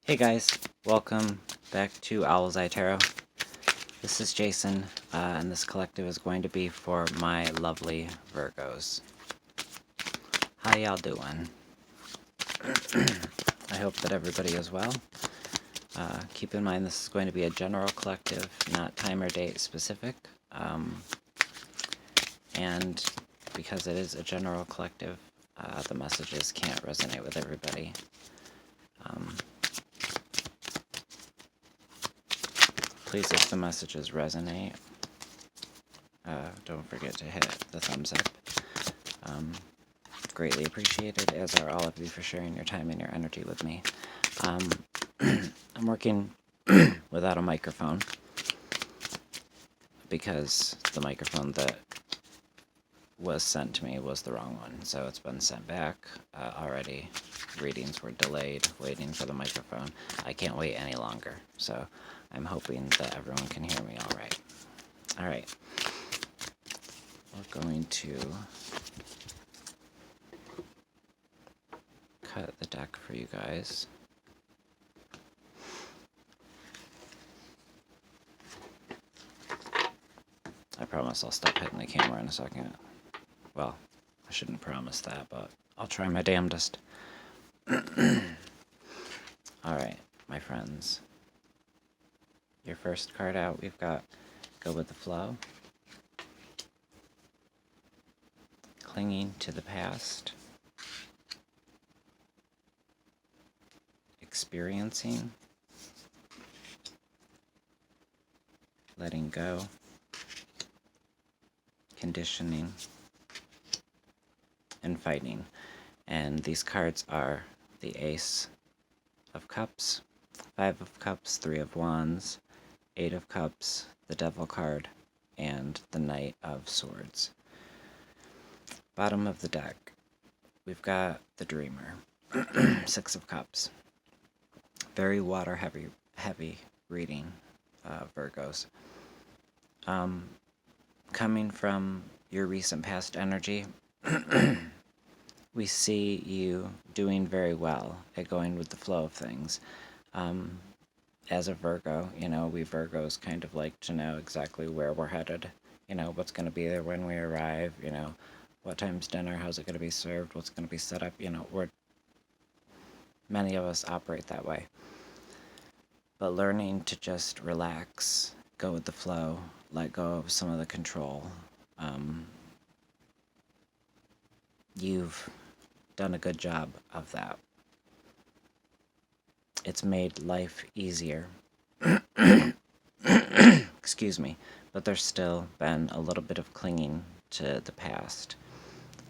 Hey guys, welcome back to Owl's Eye Tarot. This is Jason, and this collective is going to be for my lovely Virgos. How y'all doing? I hope that everybody is well. Keep in mind this is going to be a general collective, not time or date specific. And because it is a general collective, the messages can't resonate with everybody. Please, if the messages resonate, don't forget to hit the thumbs up. Greatly appreciated, as are all of you for sharing your time and your energy with me. I'm working without a microphone because the microphone that was sent to me was the wrong one, so it's been sent back already. Readings were delayed, waiting for the microphone. I can't wait any longer, so I'm hoping that everyone can hear me all right. All right. We're going to cut the deck for you guys. I promise I'll stop hitting the camera in a second. Well, I shouldn't promise that, but I'll try my damnedest. Alright, my friends. Your first card out, we've got Go with the Flow. Clinging to the past. Experiencing. Letting go. Conditioning. And fighting. And these cards are the Ace of Cups, 5 of Cups, 3 of Wands, 8 of Cups, the Devil card, and the Knight of Swords. Bottom of the deck, we've got the Dreamer, 6 of Cups. Very water heavy reading, Virgos. Coming from your recent past energy, we see you doing very well at going with the flow of things. As a Virgo, we Virgos kind of like to know exactly where we're headed, what's going to be there when we arrive, what time's dinner, how's it going to be served, what's going to be set up, many of us operate that way. But learning to just relax, go with the flow, let go of some of the control. You've done a good job of that. It's made life easier. Excuse me, but there's still been a little bit of clinging to the past,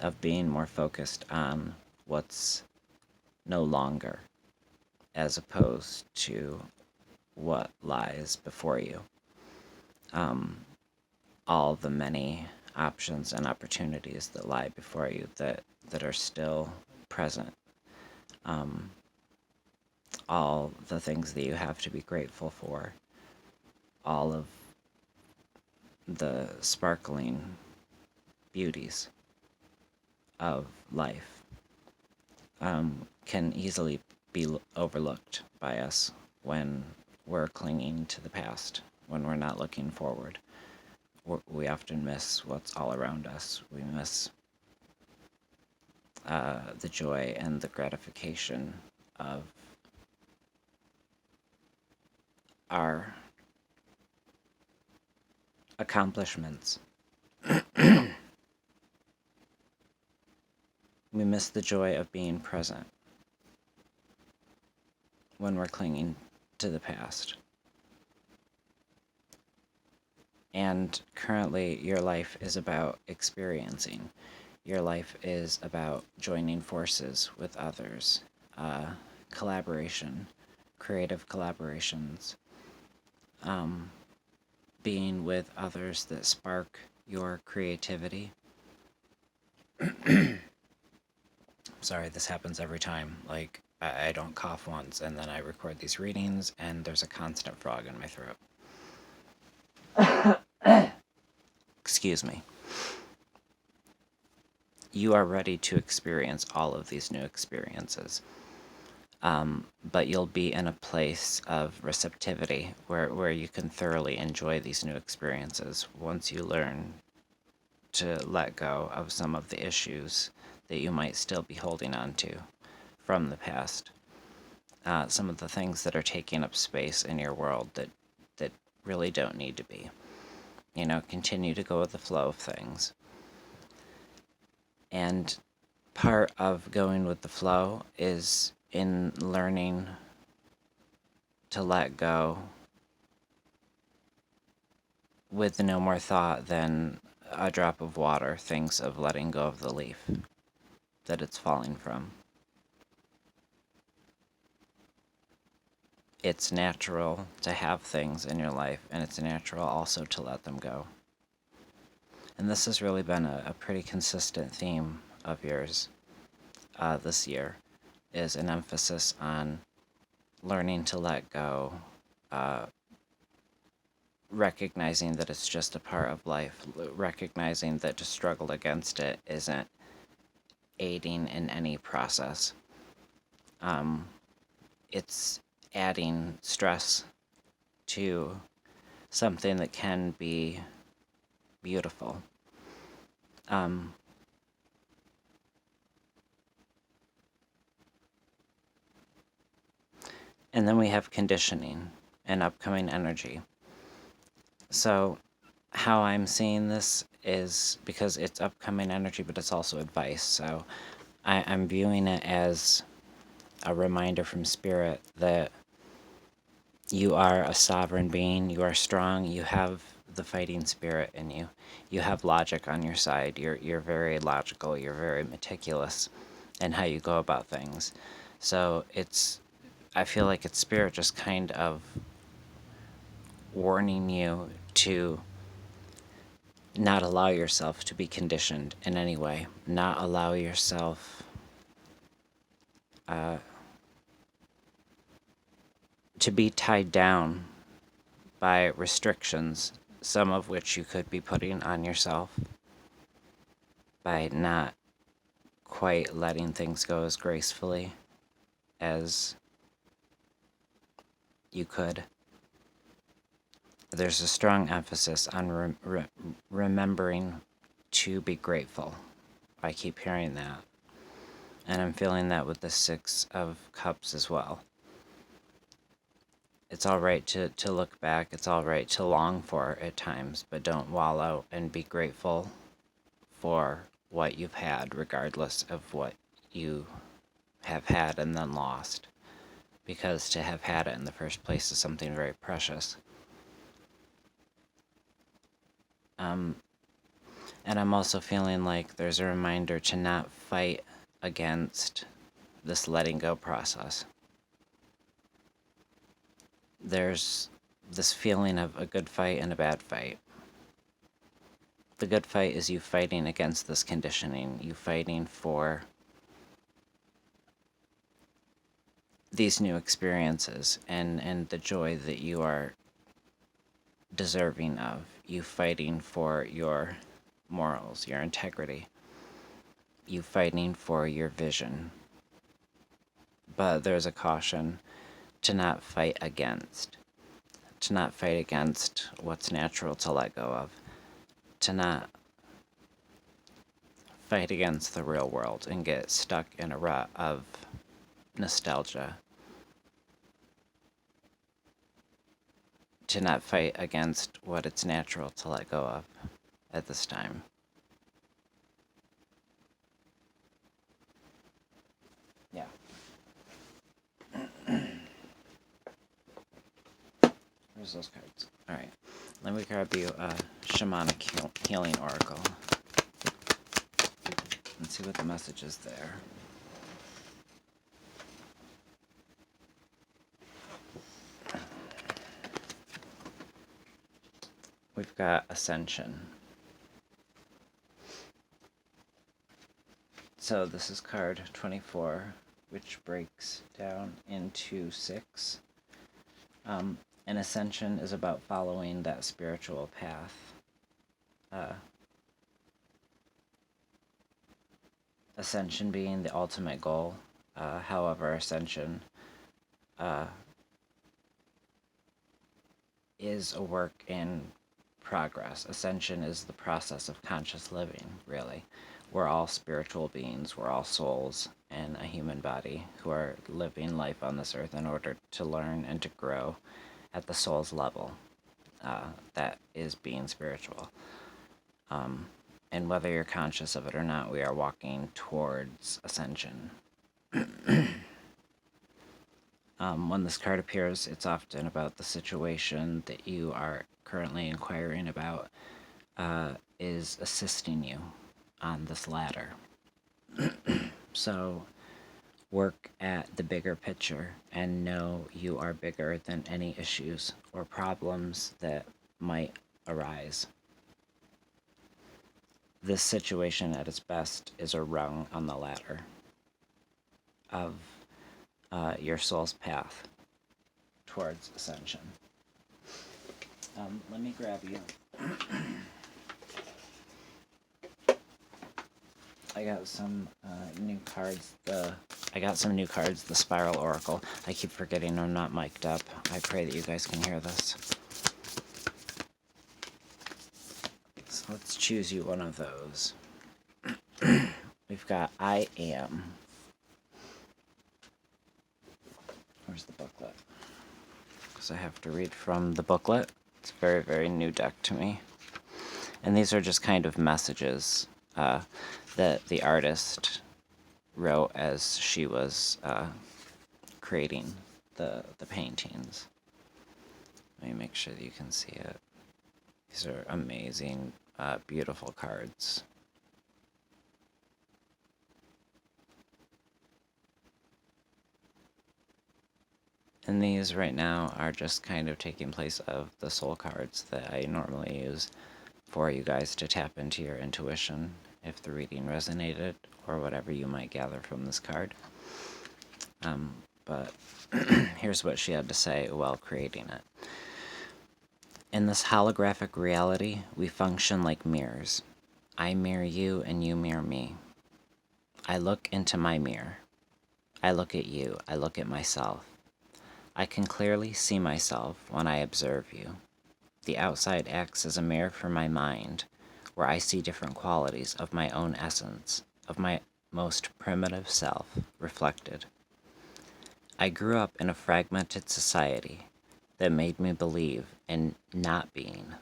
of being more focused on what's no longer, as opposed to what lies before you. All the many options and opportunities that lie before you that are still present. All the things that you have to be grateful for. All of the sparkling beauties of life can easily be overlooked by us when we're clinging to the past, when we're not looking forward. We often miss what's all around us. We miss the joy and the gratification of our accomplishments. We miss the joy of being present when we're clinging to the past. And currently, your life is about experiencing. Your life is about joining forces with others, collaboration, creative collaborations, being with others that spark your creativity. Sorry, this happens every time. Like, I don't cough once, and then I record these readings, and there's a constant frog in my throat. Excuse me. You are ready to experience all of these new experiences. but you'll be in a place of receptivity where you can thoroughly enjoy these new experiences once you learn to let go of some of the issues that you might still be holding on to from the past. Some of the things that are taking up space in your world that really don't need to be. Continue to go with the flow of things. And part of going with the flow is in learning to let go with no more thought than a drop of water thinks of letting go of the leaf that it's falling from. It's natural to have things in your life, and it's natural also to let them go. And this has really been a pretty consistent theme of yours this year, is an emphasis on learning to let go, recognizing that it's just a part of life, recognizing that to struggle against it isn't aiding in any process. It's adding stress to something that can be beautiful. And then we have conditioning and upcoming energy. So how I'm seeing this is because it's upcoming energy, but it's also advice. So I'm viewing it as a reminder from Spirit that you are a sovereign being, you are strong, you have the fighting spirit in you. You have logic on your side. You're very logical, you're very meticulous in how you go about things. So I feel like it's Spirit just kind of warning you to not allow yourself to be conditioned in any way, not allow yourself to be tied down by restrictions, some of which you could be putting on yourself by not quite letting things go as gracefully as you could. There's a strong emphasis on remembering to be grateful. I keep hearing that. And I'm feeling that with the Six of Cups as well. It's all right to look back. It's all right to long for at times, but don't wallow, and be grateful for what you've had, regardless of what you have had and then lost. Because to have had it in the first place is something very precious. And I'm also feeling like there's a reminder to not fight against this letting go process. There's this feeling of a good fight and a bad fight. The good fight is you fighting against this conditioning, you fighting for these new experiences and the joy that you are deserving of, you fighting for your morals, your integrity, you fighting for your vision. But there's a caution to not fight against what's natural to let go of, to not fight against the real world and get stuck in a rut of nostalgia, to not fight against what it's natural to let go of at this time. Yeah. Where's those cards? Alright. Let me grab you a shamanic healing oracle and see what the message is there. We've got Ascension. So this is card 24, which breaks down into 6. And Ascension is about following that spiritual path. Ascension being the ultimate goal However, ascension is a work in progress. Ascension is the process of conscious living, really. We're all spiritual beings, we're all souls in a human body who are living life on this earth in order to learn and to grow at the soul's level. That is being spiritual. And whether you're conscious of it or not, we are walking towards ascension. When this card appears, it's often about the situation that you are currently inquiring about is assisting you on this ladder. So work at the bigger picture and know you are bigger than any issues or problems that might arise. This situation at its best is a rung on the ladder of your soul's path towards ascension. Let me grab you. I got some new cards. I got some new cards, the Spiral Oracle. I keep forgetting I'm not mic'd up. I pray that you guys can hear this. So let's choose you one of those. We've got I Am. Where's the booklet? Because I have to read from the booklet. It's a very, very new deck to me. And these are just kind of messages that the artist wrote as she was creating the paintings. Let me make sure that you can see it. These are amazing, beautiful cards. And these right now are just kind of taking place of the soul cards that I normally use for you guys to tap into your intuition if the reading resonated or whatever you might gather from this card. But here's what she had to say while creating it. In this holographic reality, we function like mirrors. I mirror you and you mirror me. I look into my mirror. I look at you. I look at myself. I can clearly see myself when I observe you. The outside acts as a mirror for my mind, where I see different qualities of my own essence, of my most primitive self, reflected. I grew up in a fragmented society that made me believe in not being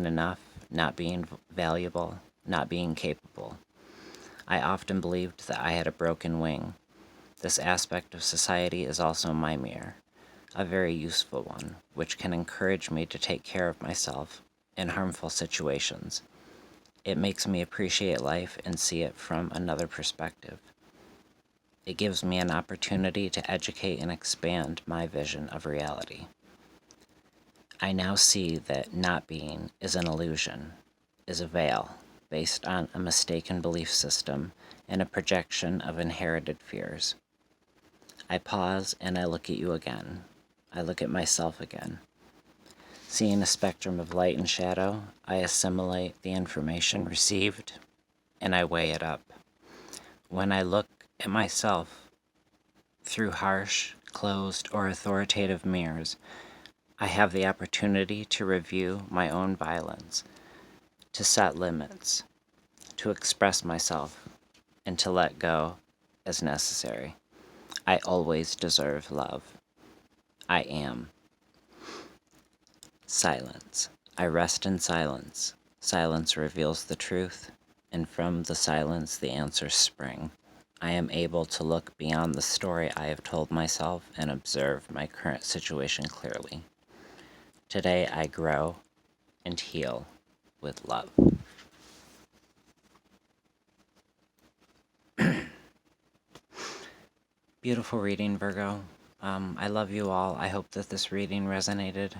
enough, not being valuable, not being capable. I often believed that I had a broken wing. This aspect of society is also my mirror, a very useful one, which can encourage me to take care of myself in harmful situations. It makes me appreciate life and see it from another perspective. It gives me an opportunity to educate and expand my vision of reality. I now see that not being is an illusion, is a veil based on a mistaken belief system and a projection of inherited fears. I pause and I look at you again. I look at myself again. Seeing a spectrum of light and shadow, I assimilate the information received and I weigh it up. When I look at myself through harsh, closed, or authoritative mirrors, I have the opportunity to review my own violence, to set limits, to express myself, and to let go as necessary. I always deserve love. I am. Silence. I rest in silence. Silence reveals the truth, and from the silence the answers spring. I am able to look beyond the story I have told myself and observe my current situation clearly. Today I grow and heal with love. Beautiful reading, Virgo. I love you all. I hope that this reading resonated.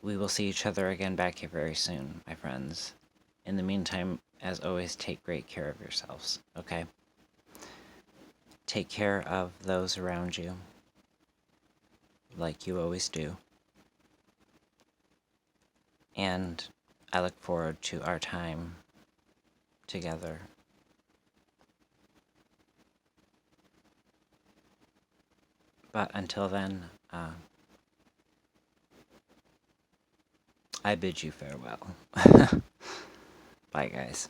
We will see each other again back here very soon, my friends. In the meantime, as always, take great care of yourselves, okay? Take care of those around you, like you always do. And I look forward to our time together But until then, I bid you farewell. Bye, guys.